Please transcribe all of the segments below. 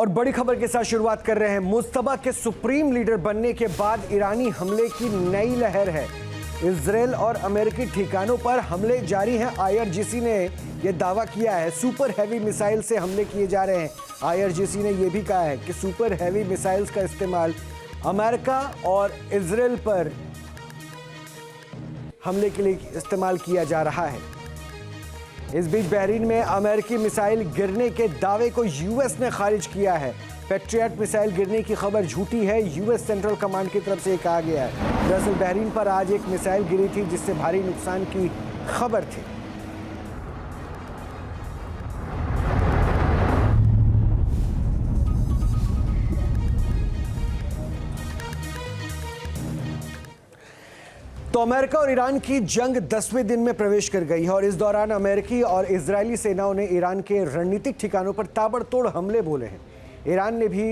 और बड़ी खबर के साथ शुरुआत कर रहे हैं। मुस्तफा के सुप्रीम लीडर बनने के बाद ईरानी हमले की नई लहर है। इजरायल और अमेरिकी ठिकानों पर हमले जारी हैं। आईआरजीसी ने यह दावा किया है सुपर हैवी मिसाइल से हमले किए जा रहे हैं। आईआरजीसी ने यह भी कहा है कि सुपर हैवी मिसाइल्स का इस्तेमाल अमेरिका और इजरायल पर हमले के लिए इस्तेमाल किया जा रहा है। इस बीच बहरीन में अमेरिकी मिसाइल गिरने के दावे को यूएस ने खारिज किया है। पैट्रियट मिसाइल गिरने की खबर झूठी है, यूएस सेंट्रल कमांड की तरफ से कहा गया है। दरअसल बहरीन पर आज एक मिसाइल गिरी थी जिससे भारी नुकसान की खबर थी। तो अमेरिका और ईरान की जंग 10वें दिन में प्रवेश कर गई है और इस दौरान अमेरिकी और इजरायली सेनाओं ने ईरान के रणनीतिक ठिकानों पर ताबड़तोड़ हमले बोले हैं। ईरान ने भी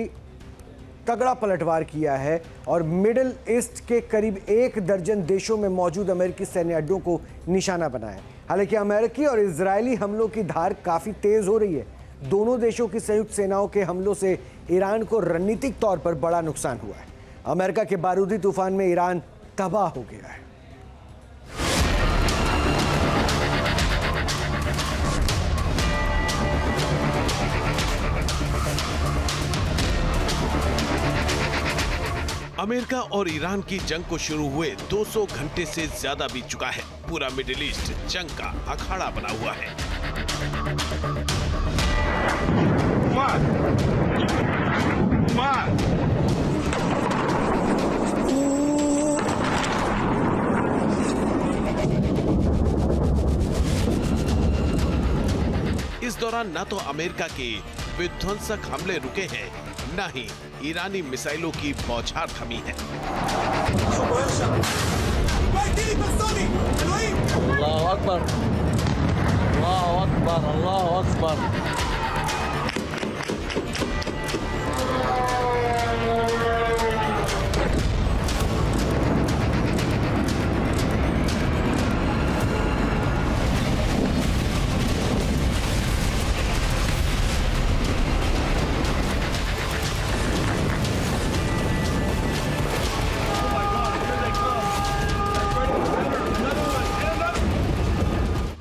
तगड़ा पलटवार किया है और मिडिल ईस्ट के करीब 1 दर्जन देशों में मौजूद अमेरिकी सैन्य अड्डों को निशाना बनाया है। हालांकि अमेरिकी और इजरायली हमलों की धार काफ़ी तेज हो रही है। दोनों देशों की संयुक्त सेनाओं के हमलों से ईरान को रणनीतिक तौर पर बड़ा नुकसान हुआ है। अमेरिका के बारूदी तूफान में ईरान तबाह हो गया है। अमेरिका और ईरान की जंग को शुरू हुए 200 घंटे से ज्यादा बीत चुका है। पूरा मिडिल ईस्ट जंग का अखाड़ा बना हुआ है। इस दौरान न तो अमेरिका के विध्वंसक हमले रुके हैं, न ही ईरानी मिसाइलों की बौछार थमी है। अल्लाहु अकबर, अल्लाहु अकबर, अल्लाहु अकबर।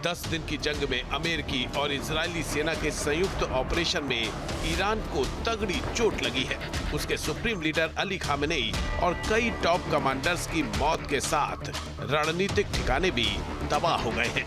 दस दिन की जंग में अमेरिकी और इजरायली सेना के संयुक्त ऑपरेशन में ईरान को तगड़ी चोट लगी है। उसके सुप्रीम लीडर अली खामेनेई और कई टॉप कमांडर्स की मौत के साथ रणनीतिक ठिकाने भी तबाह हो गए हैं।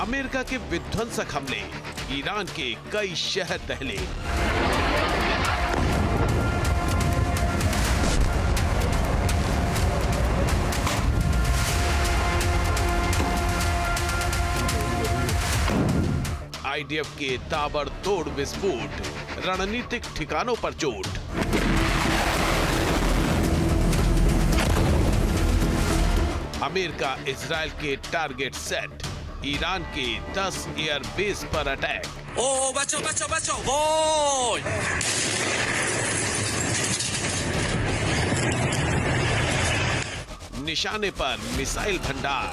अमेरिका के विध्वंसक हमले, ईरान के कई शहर दहले। आईडीएफ के ताबड़तोड़ विस्फोट, रणनीतिक ठिकानों पर चोट। अमेरिका इजरायल के टारगेट सेट, ईरान के 10 एयरबेस पर अटैक। ओ बचो बचो बचो, वो निशाने पर मिसाइल भंडार,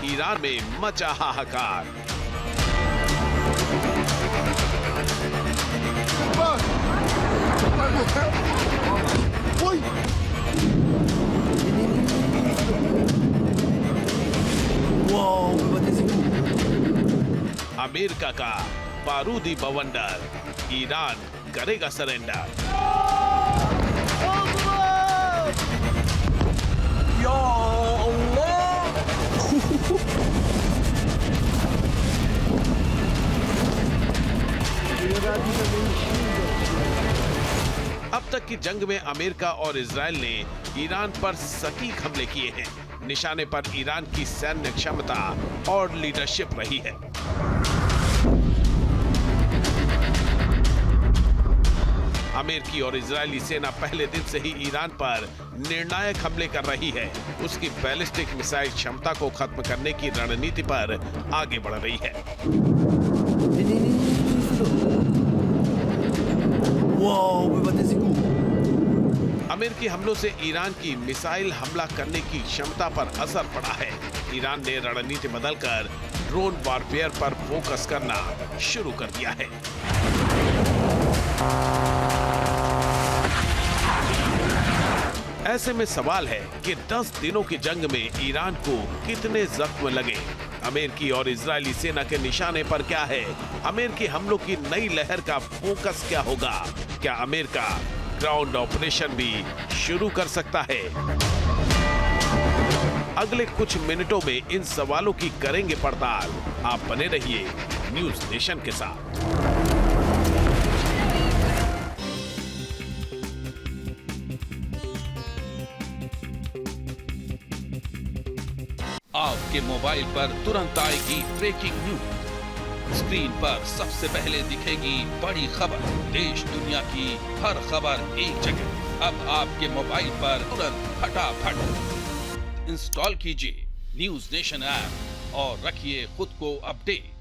ईरान में मचा हाहाकार। अमेरिका का बारूदी बवंडर, ईरान करेगा सरेंडर। या अल्लाह। अब तक की जंग में अमेरिका और इजरायल ने ईरान पर सटीक हमले किए हैं। निशाने पर ईरान की सैन्य क्षमता और लीडरशिप रही है। अमेरिकी और इजरायली सेना पहले दिन से ही ईरान पर निर्णायक हमले कर रही है। उसकी बैलिस्टिक मिसाइल क्षमता को खत्म करने की रणनीति पर आगे बढ़ रही है। अमेरिकी हमलों से ईरान की मिसाइल हमला करने की क्षमता पर असर पड़ा है। ईरान ने रणनीति बदलकर ड्रोन वॉरफेयर पर फोकस करना शुरू कर दिया है। ऐसे में सवाल है कि 10 दिनों की जंग में ईरान को कितने जख्म लगे। अमेरिकी और इजरायली सेना के निशाने पर क्या है? अमेरिकी हमलों की नई लहर का फोकस क्या होगा? क्या अमेरिका ग्राउंड ऑपरेशन भी शुरू कर सकता है? अगले कुछ मिनटों में इन सवालों की करेंगे पड़ताल। आप बने रहिए न्यूज नेशन के साथ। आपके मोबाइल पर तुरंत आएगी ब्रेकिंग न्यूज। स्क्रीन पर सबसे पहले दिखेगी बड़ी खबर। देश दुनिया की हर खबर एक जगह। अब आपके मोबाइल पर तुरंत फटाफट इंस्टॉल कीजिए न्यूज नेशन ऐप और रखिए खुद को अपडेट।